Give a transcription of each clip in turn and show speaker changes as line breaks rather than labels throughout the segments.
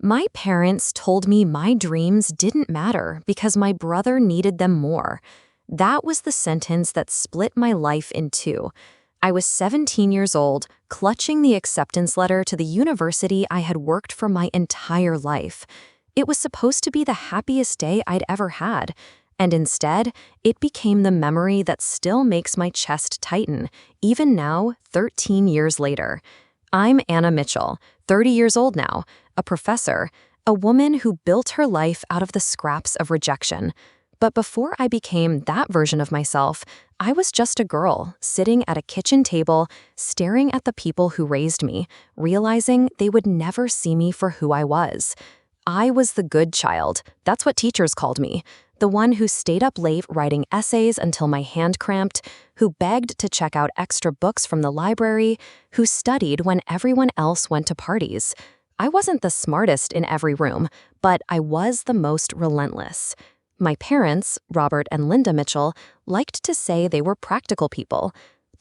My parents told me my dreams didn't matter because my brother needed them more. That was the sentence that split my life in two. I was 17 years old, clutching the acceptance letter to the university I had worked for my entire life. It was supposed to be the happiest day I'd ever had, and instead, it became the memory that still makes my chest tighten, even now, 13 years later. I'm Anna Mitchell, 30 years old now, a professor, a woman who built her life out of the scraps of rejection. But before I became that version of myself, I was just a girl sitting at a kitchen table, staring at the people who raised me, realizing they would never see me for who I was. I was the good child. That's what teachers called me. The one who stayed up late writing essays until my hand cramped, who begged to check out extra books from the library, who studied when everyone else went to parties. I wasn't the smartest in every room, but I was the most relentless. My parents, Robert and Linda Mitchell, liked to say they were practical people.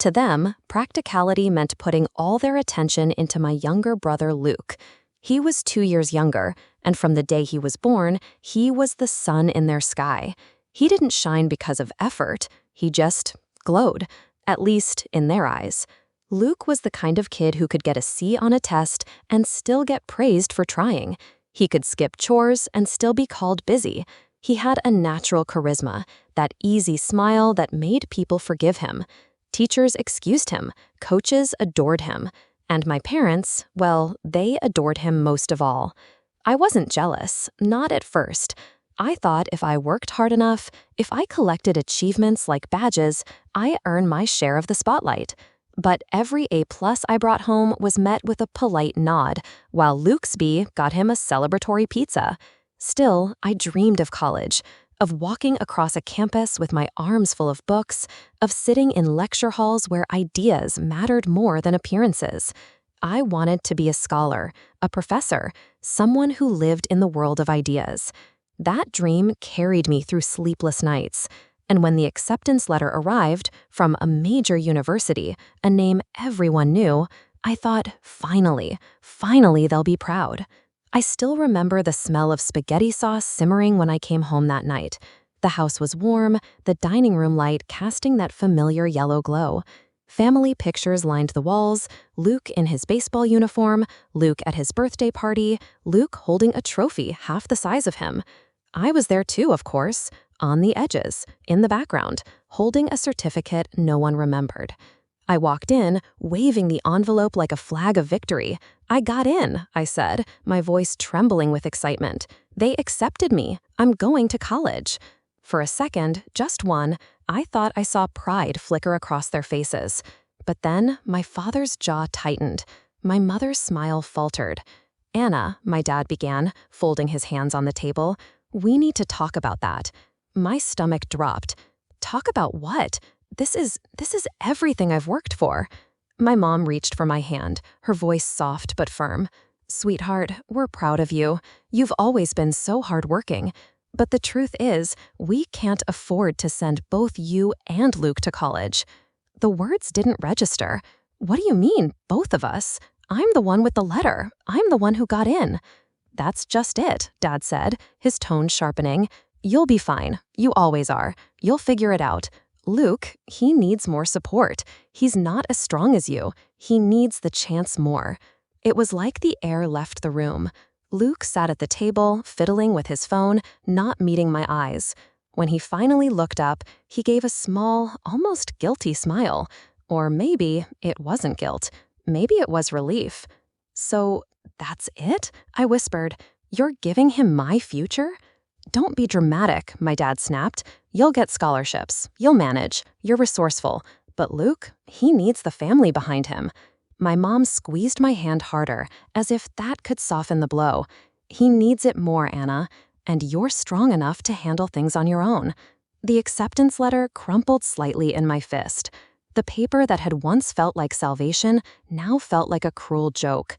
To them, practicality meant putting all their attention into my younger brother, Luke. He was 2 years younger, and from the day he was born, he was the sun in their sky. He didn't shine because of effort, he just glowed, at least in their eyes. Luke was the kind of kid who could get a C on a test and still get praised for trying. He could skip chores and still be called busy. He had a natural charisma, that easy smile that made people forgive him. Teachers excused him, coaches adored him. And my parents, well, they adored him most of all. I wasn't jealous, not at first. I thought if I worked hard enough, if I collected achievements like badges, I earned my share of the spotlight. But every A+ I brought home was met with a polite nod, while Luke's B got him a celebratory pizza. Still, I dreamed of college, of walking across a campus with my arms full of books, of sitting in lecture halls where ideas mattered more than appearances. I wanted to be a scholar, a professor, someone who lived in the world of ideas. That dream carried me through sleepless nights. And when the acceptance letter arrived from a major university, a name everyone knew, I thought, finally they'll be proud. I still remember the smell of spaghetti sauce simmering when I came home that night. The house was warm, the dining room light casting that familiar yellow glow. Family pictures lined the walls, Luke in his baseball uniform, Luke at his birthday party, Luke holding a trophy half the size of him. I was there too, of course, on the edges, in the background, holding a certificate no one remembered. I walked in, waving the envelope like a flag of victory. "I got in," I said, my voice trembling with excitement. "They accepted me. I'm going to college." For a second, just one, I thought I saw pride flicker across their faces. But then my father's jaw tightened. My mother's smile faltered. "Anna," my dad began, folding his hands on the table, "we need to talk about that." My stomach dropped. Talk about what? This is everything I've worked for. My mom reached for my hand, her voice soft but firm. "Sweetheart, we're proud of you. You've always been so hardworking. But the truth is, we can't afford to send both you and Luke to college." The words didn't register. "What do you mean, both of us? I'm the one with the letter. I'm the one who got in." "That's just it," Dad said, his tone sharpening. "You'll be fine. You always are. You'll figure it out. Luke, he needs more support. He's not as strong as you. He needs the chance more." It was like the air left the room. Luke sat at the table, fiddling with his phone, not meeting my eyes. When he finally looked up, he gave a small, almost guilty smile. Or maybe it wasn't guilt. Maybe it was relief. "So, that's it?" I whispered. "You're giving him my future?" "Don't be dramatic," my dad snapped. "You'll get scholarships. You'll manage. You're resourceful. But Luke, he needs the family behind him." My mom squeezed my hand harder, as if that could soften the blow. "He needs it more, Anna, and you're strong enough to handle things on your own." The acceptance letter crumpled slightly in my fist. The paper that had once felt like salvation now felt like a cruel joke.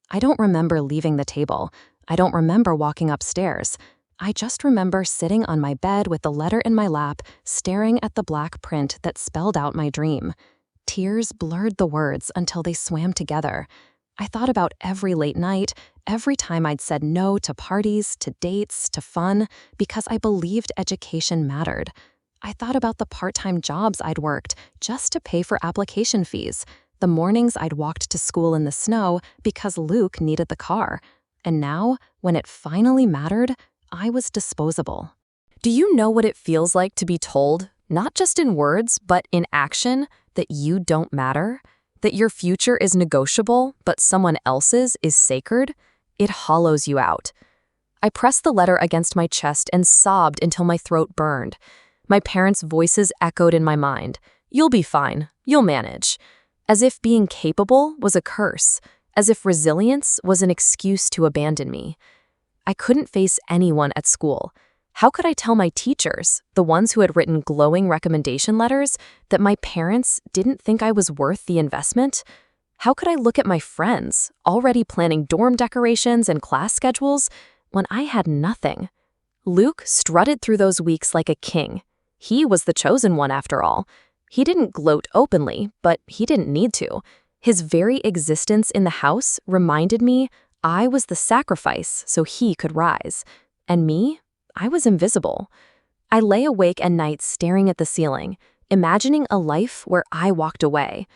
I don't remember leaving the table. I don't remember walking upstairs. I just remember sitting on my bed with the letter in my lap, staring at the black print that spelled out my dream. Tears blurred the words until they swam together. I thought about every late night, every time I'd said no to parties, to dates, to fun, because I believed education mattered. I thought about the part-time jobs I'd worked just to pay for application fees, the mornings I'd walked to school in the snow because Luke needed the car. And now, when it finally mattered, I was disposable. Do you know what it feels like to be told, not just in words, but in action, that you don't matter? That your future is negotiable, but someone else's is sacred? It hollows you out. I pressed the letter against my chest and sobbed until my throat burned. My parents' voices echoed in my mind. "You'll be fine. You'll manage." As if being capable was a curse, as if resilience was an excuse to abandon me. I couldn't face anyone at school. How could I tell my teachers, the ones who had written glowing recommendation letters, that my parents didn't think I was worth the investment? How could I look at my friends, already planning dorm decorations and class schedules, when I had nothing? Luke strutted through those weeks like a king. He was the chosen one after all. He didn't gloat openly, but he didn't need to. His very existence in the house reminded me I was the sacrifice so he could rise. And me? I was invisible. I lay awake at night staring at the ceiling, imagining a life where I walked away.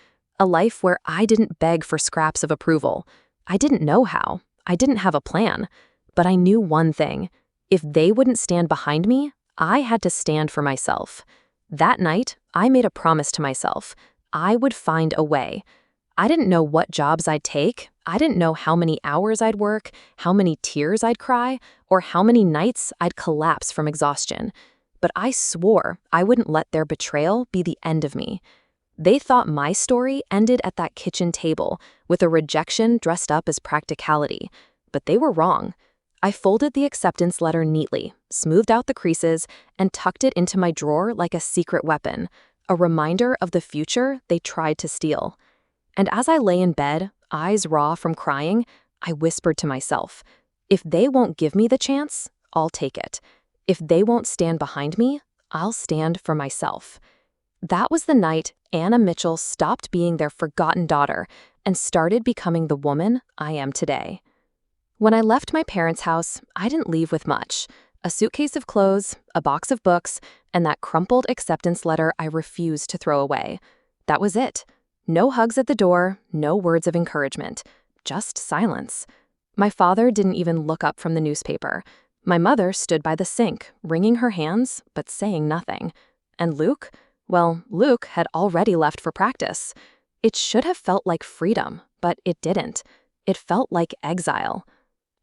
A life where I didn't beg for scraps of approval. I didn't know how. I didn't have a plan. But I knew one thing. If they wouldn't stand behind me, I had to stand for myself. That night, I made a promise to myself. I would find a way. I didn't know what jobs I'd take. I didn't know how many hours I'd work, how many tears I'd cry, or how many nights I'd collapse from exhaustion. But I swore I wouldn't let their betrayal be the end of me. They thought my story ended at that kitchen table, with a rejection dressed up as practicality. But they were wrong. I folded the acceptance letter neatly, smoothed out the creases, and tucked it into my drawer like a secret weapon, a reminder of the future they tried to steal. And as I lay in bed, eyes raw from crying, I whispered to myself, if they won't give me the chance, I'll take it. If they won't stand behind me, I'll stand for myself. That was the night Anna Mitchell stopped being their forgotten daughter and started becoming the woman I am today. When I left my parents' house, I didn't leave with much. A suitcase of clothes, a box of books, and that crumpled acceptance letter I refused to throw away. That was it. No hugs at the door, no words of encouragement, just silence. My father didn't even look up from the newspaper. My mother stood by the sink, wringing her hands, but saying nothing. And Luke? Well, Luke had already left for practice. It should have felt like freedom, but it didn't. It felt like exile.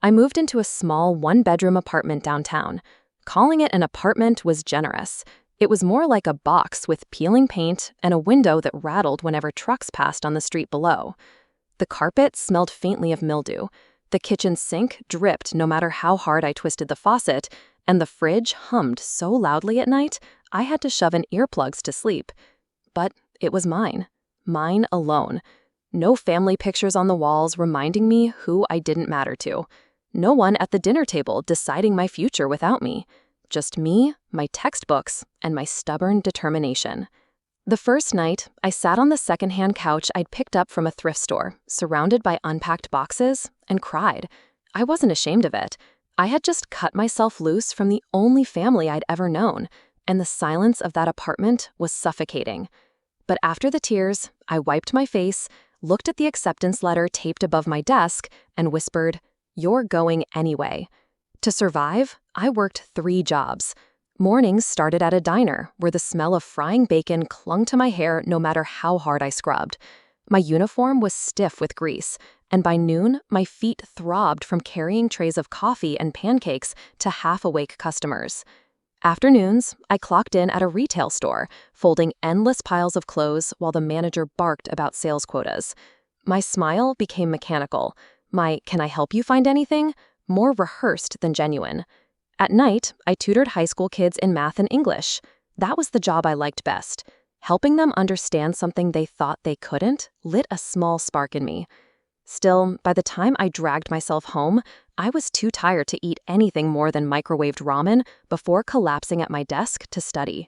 I moved into a small one-bedroom apartment downtown. Calling it an apartment was generous. It was more like a box with peeling paint and a window that rattled whenever trucks passed on the street below. The carpet smelled faintly of mildew. The kitchen sink dripped no matter how hard I twisted the faucet, and the fridge hummed so loudly at night I had to shove in earplugs to sleep. But it was mine. Mine alone. No family pictures on the walls reminding me who I didn't matter to. No one at the dinner table deciding my future without me. Just me, my textbooks, and my stubborn determination. The first night, I sat on the secondhand couch I'd picked up from a thrift store, surrounded by unpacked boxes, and cried. I wasn't ashamed of it. I had just cut myself loose from the only family I'd ever known, and the silence of that apartment was suffocating. But after the tears, I wiped my face, looked at the acceptance letter taped above my desk, and whispered, "You're going anyway." To survive, I worked 3 jobs. Mornings started at a diner, where the smell of frying bacon clung to my hair no matter how hard I scrubbed. My uniform was stiff with grease, and by noon, my feet throbbed from carrying trays of coffee and pancakes to half-awake customers. Afternoons, I clocked in at a retail store, folding endless piles of clothes while the manager barked about sales quotas. My smile became mechanical. My "can I help you find anything?" more rehearsed than genuine. At night, I tutored high school kids in math and English. That was the job I liked best. Helping them understand something they thought they couldn't lit a small spark in me. Still, by the time I dragged myself home, I was too tired to eat anything more than microwaved ramen before collapsing at my desk to study.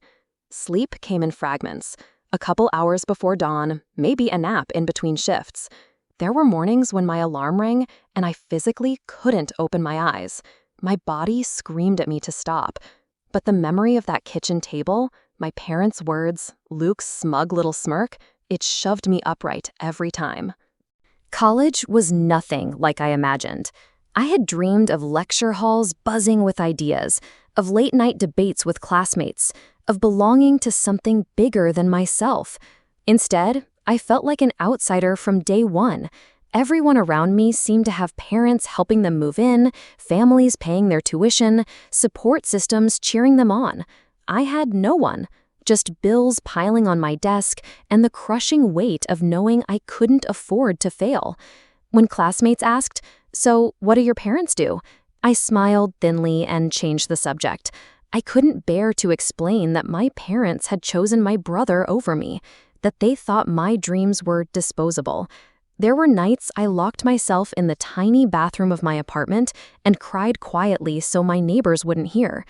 Sleep came in fragments. A couple hours before dawn, maybe a nap in between shifts. There were mornings when my alarm rang and I physically couldn't open my eyes. My body screamed at me to stop. But the memory of that kitchen table, my parents' words, Luke's smug little smirk, it shoved me upright every time. College was nothing like I imagined. I had dreamed of lecture halls buzzing with ideas, of late-night debates with classmates, of belonging to something bigger than myself. Instead, I felt like an outsider from day one. Everyone around me seemed to have parents helping them move in, families paying their tuition, support systems cheering them on. I had no one, just bills piling on my desk and the crushing weight of knowing I couldn't afford to fail. When classmates asked, "So, what do your parents do?" I smiled thinly and changed the subject. I couldn't bear to explain that my parents had chosen my brother over me, that they thought my dreams were disposable. There were nights I locked myself in the tiny bathroom of my apartment and cried quietly so my neighbors wouldn't hear.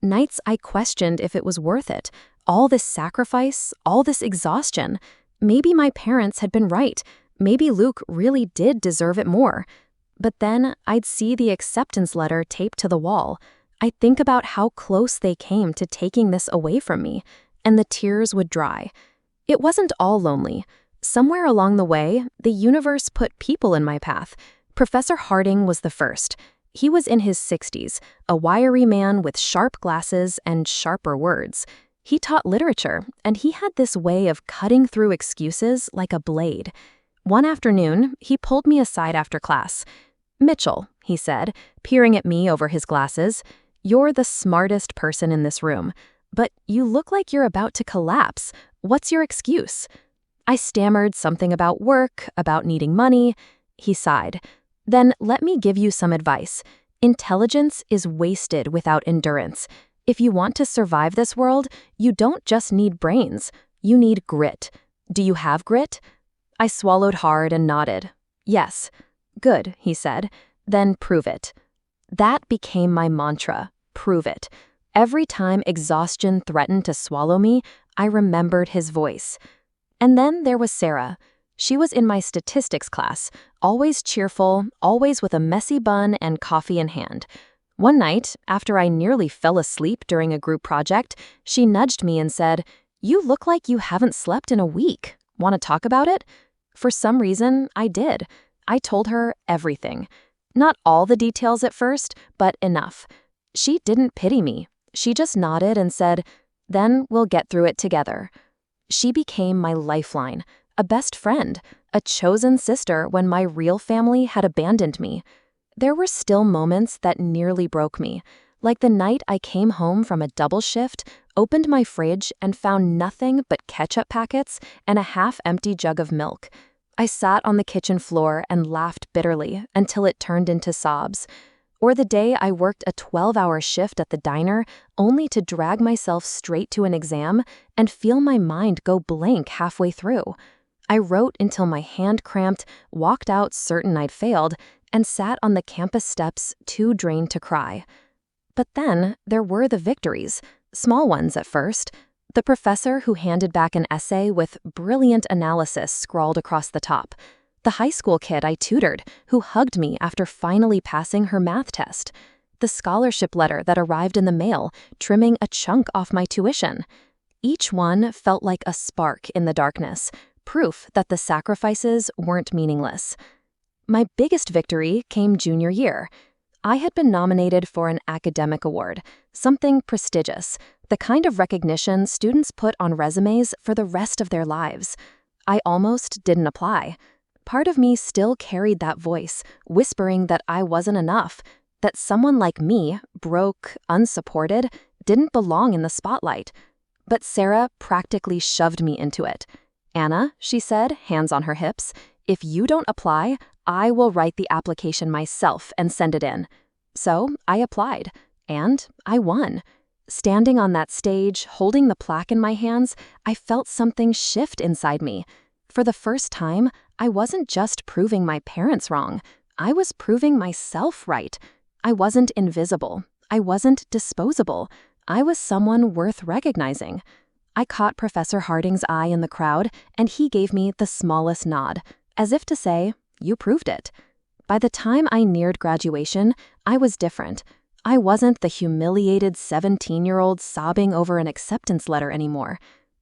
Nights I questioned if it was worth it. All this sacrifice, all this exhaustion. Maybe my parents had been right. Maybe Luke really did deserve it more. But then I'd see the acceptance letter taped to the wall. I'd think about how close they came to taking this away from me, and the tears would dry. It wasn't all lonely. Somewhere along the way, the universe put people in my path. Professor Harding was the first. He was in his 60s, a wiry man with sharp glasses and sharper words. He taught literature, and he had this way of cutting through excuses like a blade. One afternoon, he pulled me aside after class. "Mitchell," he said, peering at me over his glasses, "you're the smartest person in this room, but you look like you're about to collapse. What's your excuse?" I stammered something about work, about needing money. He sighed. "Then let me give you some advice. Intelligence is wasted without endurance. If you want to survive this world, you don't just need brains. You need grit. Do you have grit?" I swallowed hard and nodded. "Yes." "Good," he said. "Then prove it." That became my mantra. Prove it. Every time exhaustion threatened to swallow me, I remembered his voice. And then there was Sarah. She was in my statistics class, always cheerful, always with a messy bun and coffee in hand. One night, after I nearly fell asleep during a group project, she nudged me and said, "You look like you haven't slept in a week. Want to talk about it?" For some reason, I did. I told her everything. Not all the details at first, but enough. She didn't pity me. She just nodded and said, "Then we'll get through it together." She became my lifeline, a best friend, a chosen sister when my real family had abandoned me. There were still moments that nearly broke me, like the night I came home from a double shift, opened my fridge, and found nothing but ketchup packets and a half-empty jug of milk. I sat on the kitchen floor and laughed bitterly until it turned into sobs. Or the day I worked a 12-hour shift at the diner only to drag myself straight to an exam and feel my mind go blank halfway through. I wrote until my hand cramped, walked out certain I'd failed, and sat on the campus steps too drained to cry. But then there were the victories, small ones at first. The professor who handed back an essay with brilliant analysis scrawled across the top. The high school kid I tutored who hugged me after finally passing her math test. The scholarship letter that arrived in the mail, trimming a chunk off my tuition. Each one felt like a spark in the darkness, proof that the sacrifices weren't meaningless. My biggest victory came junior year. I had been nominated for an academic award, something prestigious, the kind of recognition students put on resumes for the rest of their lives. I almost didn't apply. Part of me still carried that voice, whispering that I wasn't enough, that someone like me, broke, unsupported, didn't belong in the spotlight. But Sarah practically shoved me into it. "Anna," she said, hands on her hips, "if you don't apply, I will write the application myself and send it in." So I applied, and I won. Standing on that stage, holding the plaque in my hands, I felt something shift inside me. For the first time, I wasn't just proving my parents wrong. I was proving myself right. I wasn't invisible. I wasn't disposable. I was someone worth recognizing. I caught Professor Harding's eye in the crowd, and he gave me the smallest nod, as if to say, You proved it. By the time I neared graduation, I was different. I wasn't the humiliated 17-year-old sobbing over an acceptance letter anymore.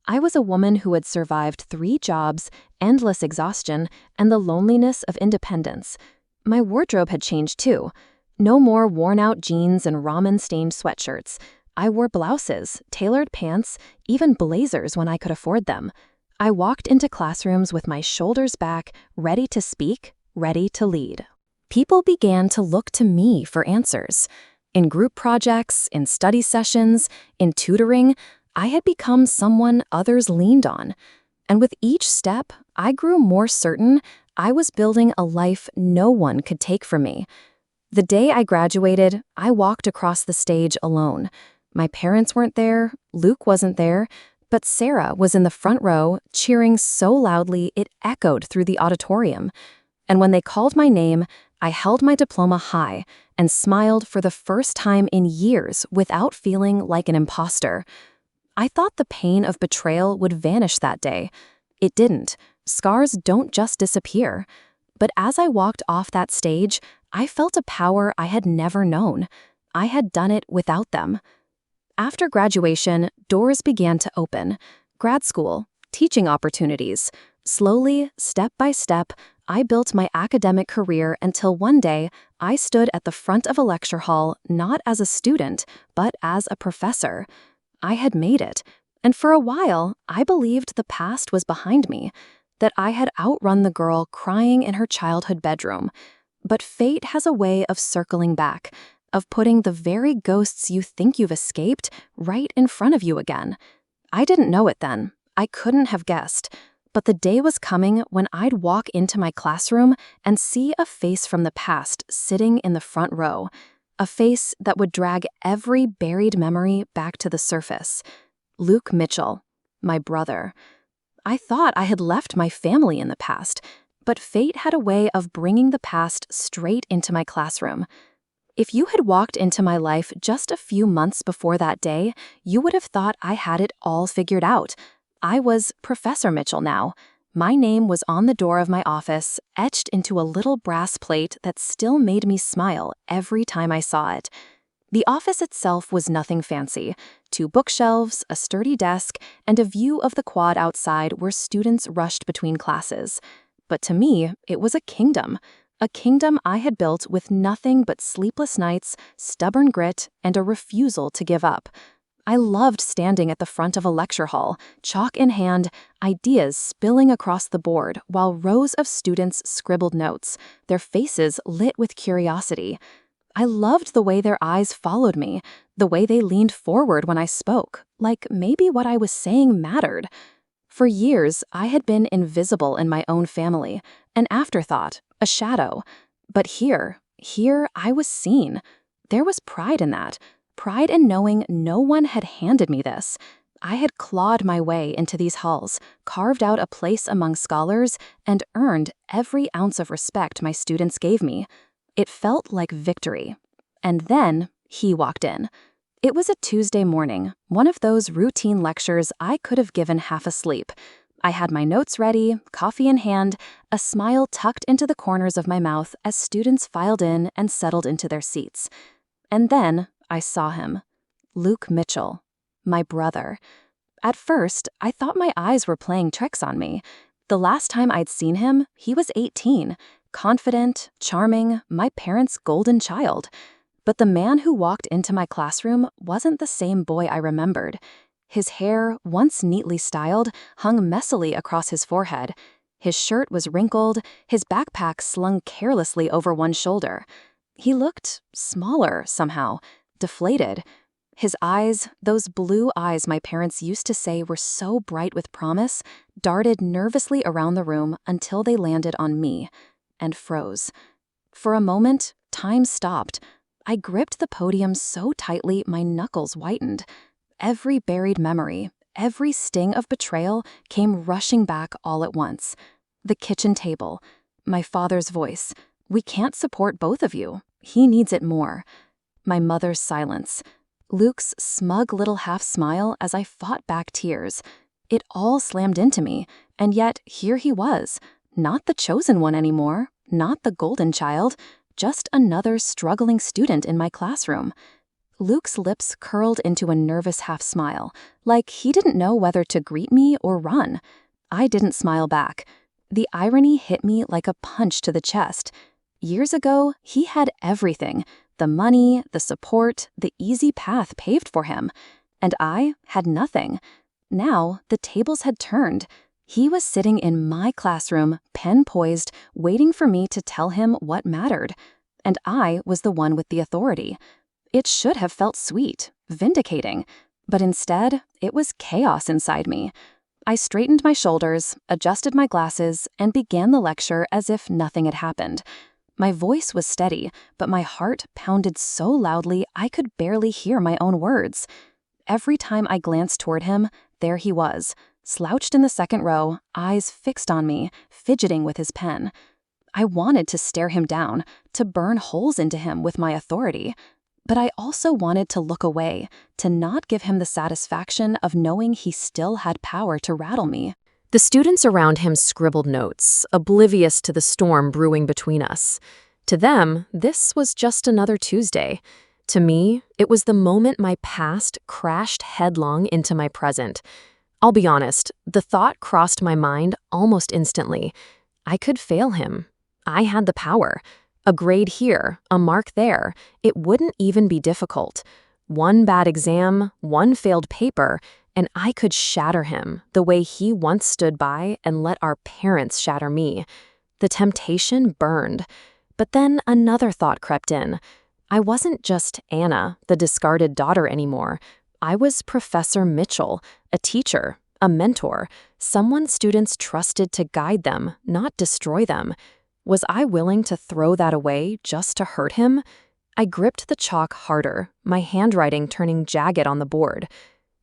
I was a woman who had survived 3 jobs, endless exhaustion, and the loneliness of independence. My wardrobe had changed too. No more worn-out jeans and ramen-stained sweatshirts. I wore blouses, tailored pants, even blazers when I could afford them. I walked into classrooms with my shoulders back, ready to speak, ready to lead. People began to look to me for answers. In group projects, in study sessions, in tutoring, I had become someone others leaned on. And with each step, I grew more certain I was building a life no one could take from me. The day I graduated, I walked across the stage alone. My parents weren't there, Luke wasn't there, but Sarah was in the front row, cheering so loudly it echoed through the auditorium. And when they called my name, I held my diploma high and smiled for the first time in years without feeling like an imposter. I thought the pain of betrayal would vanish that day. It didn't. Scars don't just disappear. But as I walked off that stage, I felt a power I had never known. I had done it without them. After graduation, doors began to open. Grad school, teaching opportunities. Slowly, step by step, I built my academic career until one day I stood at the front of a lecture hall not as a student, but as a professor. I had made it, and for a while, I believed the past was behind me, that I had outrun the girl crying in her childhood bedroom. But fate has a way of circling back, of putting the very ghosts you think you've escaped right in front of you again. I didn't know it then. I couldn't have guessed. But the day was coming when I'd walk into my classroom and see a face from the past sitting in the front row. A face that would drag every buried memory back to the surface. Luke Mitchell, my brother. I thought I had left my family in the past, but fate had a way of bringing the past straight into my classroom. If you had walked into my life just a few months before that day, you would have thought I had it all figured out. I was Professor Mitchell now. My name was on the door of my office, etched into a little brass plate that still made me smile every time I saw it. The office itself was nothing fancy. 2 bookshelves, a sturdy desk, and a view of the quad outside where students rushed between classes. But to me, it was a kingdom I had built with nothing but sleepless nights, stubborn grit, and a refusal to give up. I loved standing at the front of a lecture hall, chalk in hand, ideas spilling across the board while rows of students scribbled notes, their faces lit with curiosity. I loved the way their eyes followed me, the way they leaned forward when I spoke, like maybe what I was saying mattered. For years, I had been invisible in my own family, an afterthought, a shadow. But here I was seen. There was pride in that. Pride in knowing no one had handed me this. I had clawed my way into these halls, carved out a place among scholars, and earned every ounce of respect my students gave me. It felt like victory. And then he walked in. It was a Tuesday morning, one of those routine lectures I could have given half asleep. I had my notes ready, coffee in hand, a smile tucked into the corners of my mouth as students filed in and settled into their seats. And then I saw him. Luke Mitchell, my brother. At first, I thought my eyes were playing tricks on me. The last time I'd seen him, he was 18, confident, charming, my parents' golden child. But the man who walked into my classroom wasn't the same boy I remembered. His hair, once neatly styled, hung messily across his forehead. His shirt was wrinkled, his backpack slung carelessly over one shoulder. He looked smaller somehow, deflated. His eyes, those blue eyes my parents used to say were so bright with promise, darted nervously around the room until they landed on me, and froze. For a moment, time stopped. I gripped the podium so tightly my knuckles whitened. Every buried memory, every sting of betrayal came rushing back all at once. The kitchen table, my father's voice, "We can't support both of you. He needs it more." My mother's silence. Luke's smug little half-smile as I fought back tears. It all slammed into me, and yet here he was, Not the chosen one anymore, not the golden child, just another struggling student in my classroom. Luke's lips curled into a nervous half-smile, like he didn't know whether to greet me or run. I didn't smile back. The irony hit me like a punch to the chest. Years ago, he had everything: the money, the support, the easy path paved for him. And I had nothing. Now, the tables had turned. He was sitting in my classroom, pen poised, waiting for me to tell him what mattered. And I was the one with the authority. It should have felt sweet, vindicating, but instead, it was chaos inside me. I straightened my shoulders, adjusted my glasses, and began the lecture as if nothing had happened. My voice was steady, but my heart pounded so loudly I could barely hear my own words. Every time I glanced toward him, there he was, slouched in the second row, eyes fixed on me, fidgeting with his pen. I wanted to stare him down, to burn holes into him with my authority. But I also wanted to look away, to not give him the satisfaction of knowing he still had power to rattle me. The students around him scribbled notes, oblivious to the storm brewing between us. To them, this was just another Tuesday. To me, it was the moment my past crashed headlong into my present. I'll be honest, the thought crossed my mind almost instantly. I could fail him. I had the power. A grade here, a mark there. It wouldn't even be difficult. One bad exam, one failed paper, and I could shatter him the way he once stood by and let our parents shatter me. The temptation burned. But then another thought crept in. I wasn't just Anna, the discarded daughter anymore. I was Professor Mitchell, a teacher, a mentor, someone students trusted to guide them, not destroy them. Was I willing to throw that away just to hurt him? I gripped the chalk harder, my handwriting turning jagged on the board.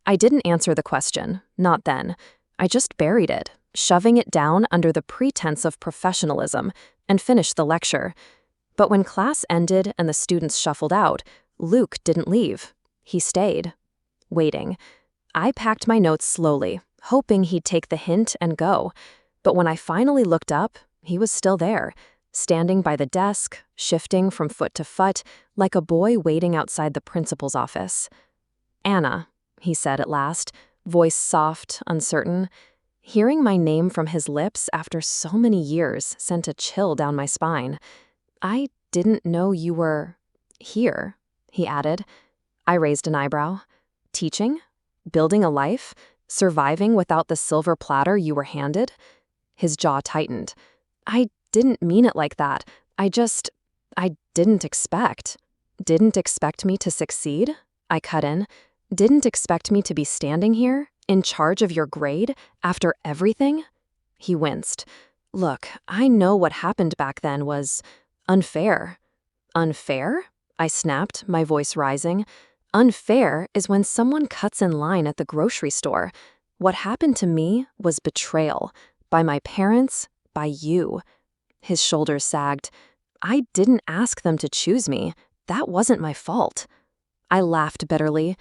I didn't answer the question, not then. I just buried it, shoving it down under the pretense of professionalism, and finished the lecture. But when class ended and the students shuffled out, Luke didn't leave. He stayed, waiting. I packed my notes slowly, hoping he'd take the hint and go. But when I finally looked up, he was still there, standing by the desk, shifting from foot to foot, like a boy waiting outside the principal's office. "Anna," he said at last, voice soft, uncertain. Hearing my name from his lips after so many years sent a chill down my spine. "I didn't know you were here," he added. I raised an eyebrow. "Teaching? Building a life? Surviving without the silver platter you were handed?" His jaw tightened. "I didn't mean it like that. I didn't expect." "Didn't expect me to succeed?" I cut in. "Didn't expect me to be standing here, in charge of your grade, after everything?" He winced. "Look, I know what happened back then was unfair." "Unfair?" I snapped, my voice rising. "Unfair is when someone cuts in line at the grocery store. What happened to me was betrayal. By my parents, by you." His shoulders sagged. "I didn't ask them to choose me. That wasn't my fault." I laughed bitterly.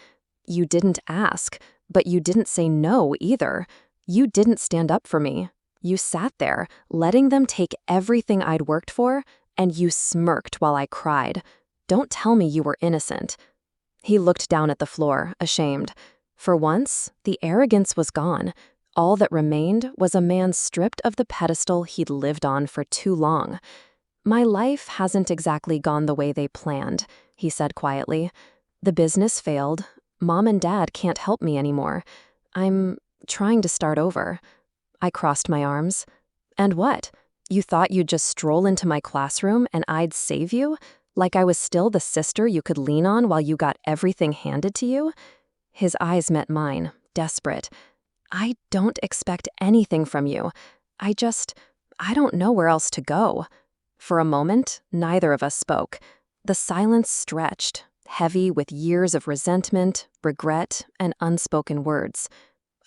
"You didn't ask, but you didn't say no either. You didn't stand up for me. You sat there, letting them take everything I'd worked for, and you smirked while I cried. Don't tell me you were innocent." He looked down at the floor, ashamed. For once, the arrogance was gone. All that remained was a man stripped of the pedestal he'd lived on for too long. "My life hasn't exactly gone the way they planned," he said quietly. "The business failed. Mom and Dad can't help me anymore. I'm trying to start over." I crossed my arms. "And what? You thought you'd just stroll into my classroom and I'd save you? Like I was still the sister you could lean on while you got everything handed to you?" His eyes met mine, desperate. "I don't expect anything from you. I don't know where else to go." For a moment, neither of us spoke. The silence stretched, heavy with years of resentment, regret, and unspoken words.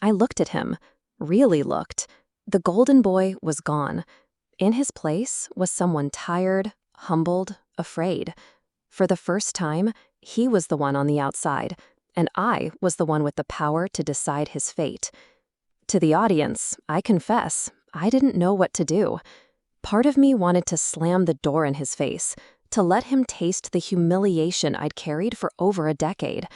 I looked at him, really looked. The golden boy was gone. In his place was someone tired, humbled, afraid. For the first time, he was the one on the outside, and I was the one with the power to decide his fate. To the audience, I confess, I didn't know what to do. Part of me wanted to slam the door in his face, to let him taste the humiliation I'd carried for over a decade.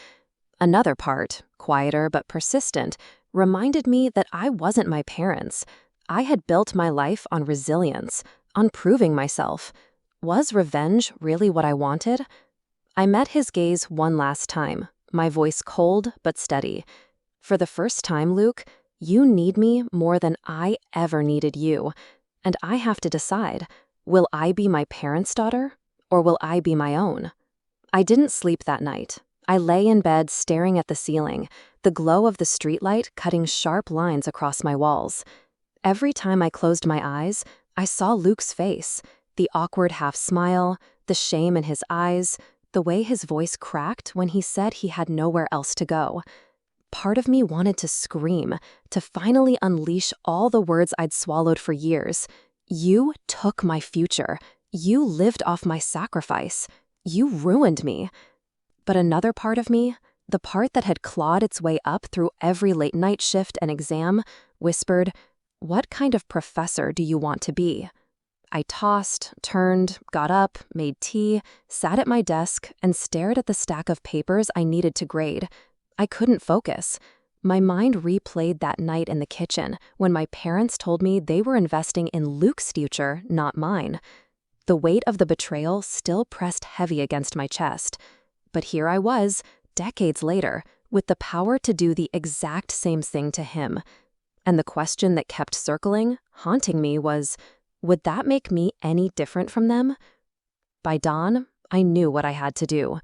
Another part, quieter but persistent, reminded me that I wasn't my parents. I had built my life on resilience, on proving myself. Was revenge really what I wanted? I met his gaze one last time, my voice cold but steady. For the first time, Luke, you need me more than I ever needed you. And I have to decide, will I be my parents' daughter, or will I be my own? I didn't sleep that night. I lay in bed staring at the ceiling, the glow of the streetlight cutting sharp lines across my walls. Every time I closed my eyes, I saw Luke's face, the awkward half-smile, the shame in his eyes, the way his voice cracked when he said he had nowhere else to go. Part of me wanted to scream, to finally unleash all the words I'd swallowed for years. You took my future. You lived off my sacrifice. You ruined me. But another part of me, the part that had clawed its way up through every late night shift and exam, whispered, "What kind of professor do you want to be?" I tossed, turned, got up, made tea, sat at my desk, and stared at the stack of papers I needed to grade. I couldn't focus. My mind replayed that night in the kitchen when my parents told me they were investing in Luke's future, not mine. The weight of the betrayal still pressed heavy against my chest. But here I was, decades later, with the power to do the exact same thing to him. And the question that kept circling, haunting me, was, would that make me any different from them? By dawn, I knew what I had to do.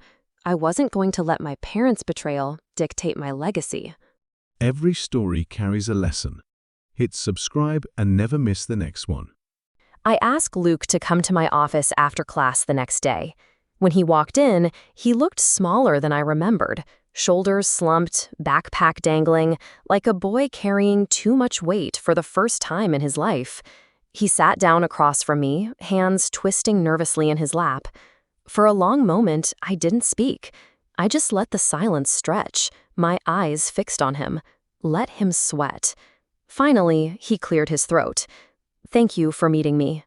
I wasn't going to let my parents' betrayal dictate my legacy.
Every story carries a lesson. Hit subscribe and never miss the next one.
I asked Luke to come to my office after class the next day. When he walked in, he looked smaller than I remembered, shoulders slumped, backpack dangling, like a boy carrying too much weight for the first time in his life. He sat down across from me, hands twisting nervously in his lap. For a long moment, I didn't speak. I just let the silence stretch, my eyes fixed on him. Let him sweat. Finally, he cleared his throat. "Thank you for meeting me."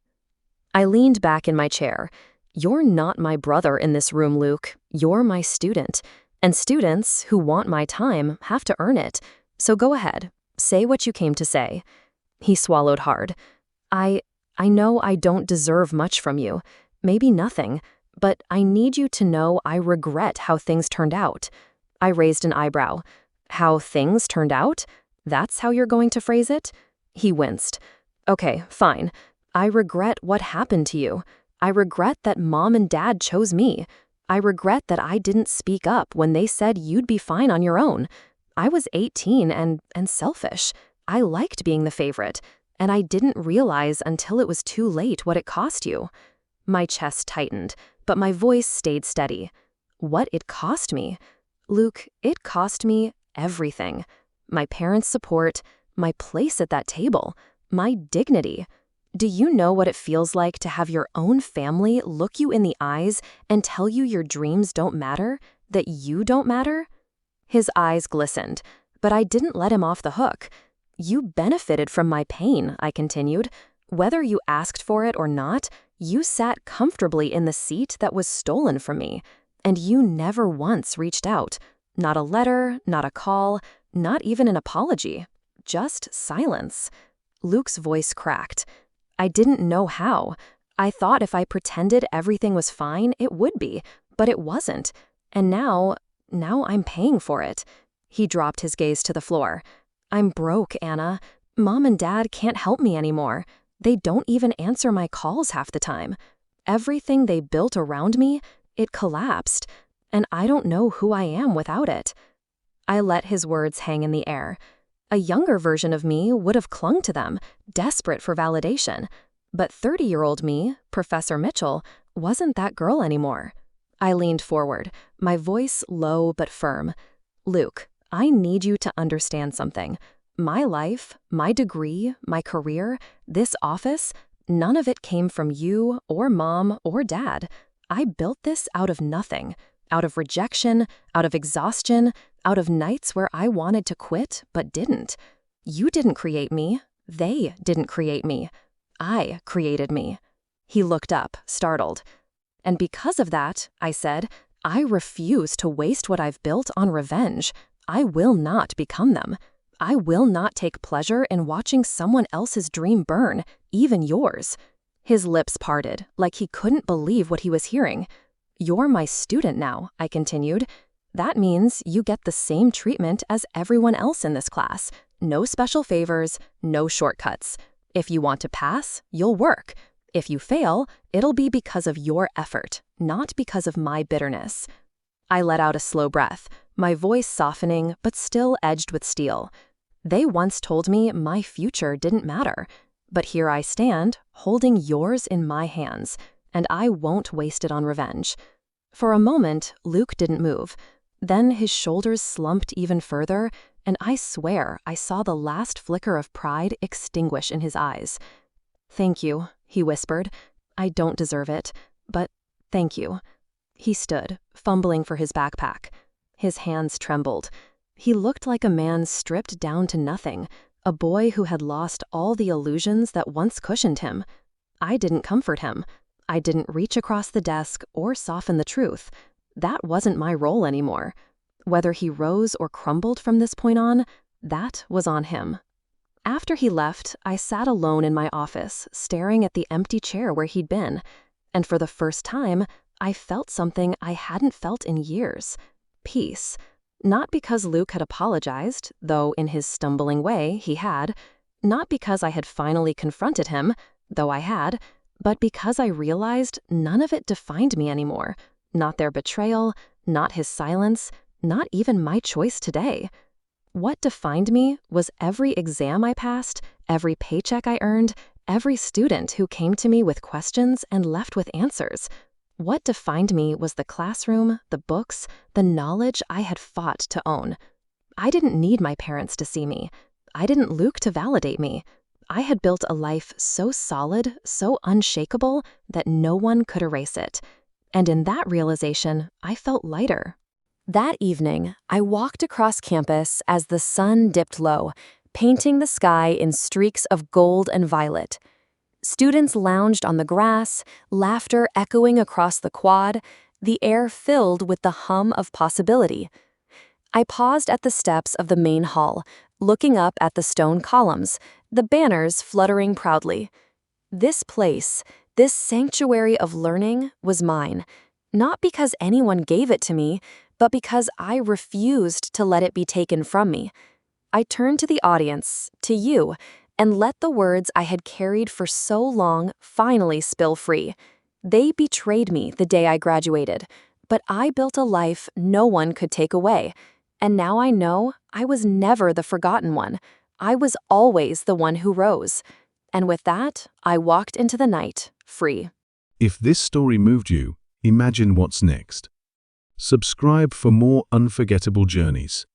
I leaned back in my chair. "You're not my brother in this room, Luke. You're my student. And students who want my time have to earn it. So go ahead. Say what you came to say." He swallowed hard. I know I don't deserve much from you. Maybe nothing. But I need you to know I regret how things turned out." I raised an eyebrow. "How things turned out? That's how you're going to phrase it?" He winced. "Okay, fine. I regret what happened to you. I regret that Mom and Dad chose me. I regret that I didn't speak up when they said you'd be fine on your own. I was 18 and selfish. I liked being the favorite, and I didn't realize until it was too late what it cost you." My chest tightened, but my voice stayed steady. What it cost me? Luke, it cost me everything. My parents' support, my place at that table, my dignity. Do you know what it feels like to have your own family look you in the eyes and tell you your dreams don't matter, that you don't matter? His eyes glistened, but I didn't let him off the hook. "You benefited from my pain," I continued. "Whether you asked for it or not, you sat comfortably in the seat that was stolen from me, and you never once reached out. Not a letter, not a call, not even an apology. Just silence." Luke's voice cracked. I didn't know how. I thought if I pretended everything was fine, it would be, but it wasn't. And now I'm paying for it. He dropped his gaze to the floor. "I'm broke, Anna. Mom and Dad can't help me anymore. They don't even answer my calls half the time. Everything they built around me, it collapsed, and I don't know who I am without it." I let his words hang in the air. A younger version of me would have clung to them, desperate for validation. But 30-year-old me, Professor Mitchell, wasn't that girl anymore. I leaned forward, my voice low but firm. "Luke, I need you to understand something. My life, my degree, my career, this office, none of it came from you or Mom or Dad. I built this out of nothing, out of rejection, out of exhaustion, out of nights where I wanted to quit but didn't. You didn't create me. They didn't create me. I created me. He looked up, startled. And because of that, I said, I refuse to waste what I've built on revenge. I will not become them. I will not take pleasure in watching someone else's dream burn, even yours. His lips parted, like he couldn't believe what he was hearing. You're my student now, I continued. That means you get the same treatment as everyone else in this class. No special favors, no shortcuts. If you want to pass, you'll work. If you fail, it'll be because of your effort, not because of my bitterness. I let out a slow breath, my voice softening but still edged with steel. They once told me my future didn't matter, but here I stand, holding yours in my hands, and I won't waste it on revenge. For a moment, Luke didn't move. Then his shoulders slumped even further, and I swear I saw the last flicker of pride extinguish in his eyes. Thank you, he whispered. I don't deserve it, but thank you. He stood, fumbling for his backpack. His hands trembled. He looked like a man stripped down to nothing, a boy who had lost all the illusions that once cushioned him. I didn't comfort him. I didn't reach across the desk or soften the truth. That wasn't my role anymore. Whether he rose or crumbled from this point on, that was on him. After he left, I sat alone in my office, staring at the empty chair where he'd been. And for the first time, I felt something I hadn't felt in years. Peace. Not because Luke had apologized, though in his stumbling way he had. Not because I had finally confronted him, though I had. But because I realized none of it defined me anymore. Not their betrayal, not his silence, not even my choice today. What defined me was every exam I passed, every paycheck I earned, every student who came to me with questions and left with answers. What defined me was the classroom, the books, the knowledge I had fought to own. I didn't need my parents to see me. I didn't Luke to validate me. I had built a life so solid, so unshakable, that no one could erase it. And in that realization, I felt lighter. That evening, I walked across campus as the sun dipped low, painting the sky in streaks of gold and violet. Students lounged on the grass, laughter echoing across the quad, the air filled with the hum of possibility. I paused at the steps of the main hall, looking up at the stone columns, the banners fluttering proudly. This place, this sanctuary of learning, was mine, not because anyone gave it to me, but because I refused to let it be taken from me. I turned to the audience, to you, and let the words I had carried for so long finally spill free. They betrayed me the day I graduated, but I built a life no one could take away. And now I know I was never the forgotten one. I was always the one who rose. And with that, I walked into the night, free.
If this story moved you, imagine what's next. Subscribe for more unforgettable journeys.